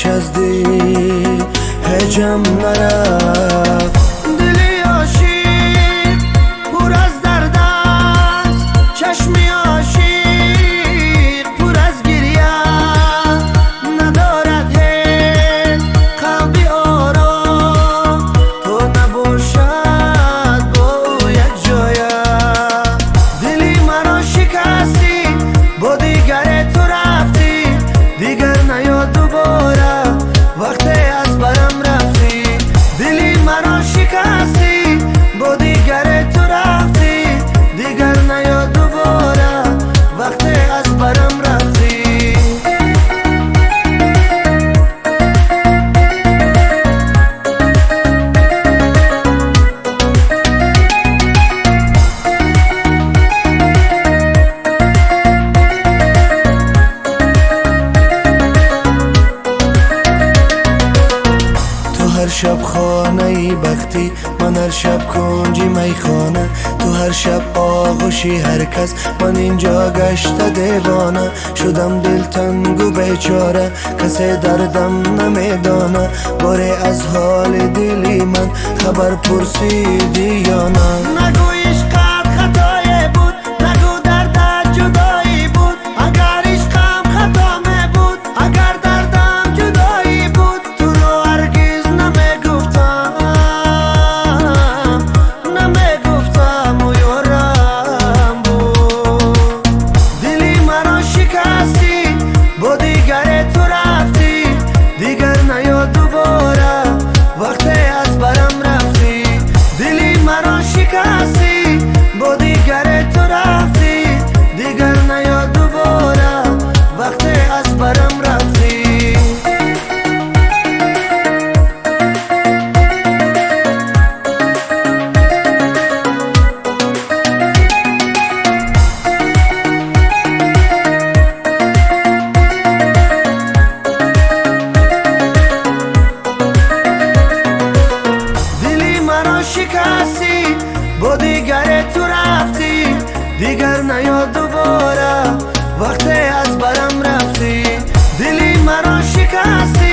آتش از دل هجم نرفت. دلی عاشق پر از درد است، چشمی عاشق پر از گریه، ندارد هیچ قلبی آرام تو نباشد با یک جایه. دلی مرا شکستی با دیگر تو رفتی، دیگر نیاد دوباره وقتی از برم رفتی. دلی مرا شکستی با دیگر تو رفتی، دیگر نیاد دوباره وقتی از برم رفتی. هر شب خانه ای بختی، من هر شب کنجی میخانه. تو هر شب آغوشی هر کس، من اینجا گشته دیوانه. شدم دلتنگ و بیچاره، کسی دردم نمیدانه. باره از حال دلی من خبر پرسیدی یا نه؟ نگو عشقت خطایی بود، نگو دردت جدایی بود. اگر عشقم خطا می بود، اگر دردم جدایی بود، تو رو هرگز نمیگفتم و یارم بود. دلی مرا شکستی با دیگر تو رفتی، دیگر نیاد دوباره وقتی از برم رفتی. دلی مرا شکستی با دیگر تو رفتی، دیگر نیاد دوباره وقتی از برم رفتی. شکستی با دیگر تو رفتی، دیگر نیاد دوباره وقتی از برم رفتی. دلی مرا شکستی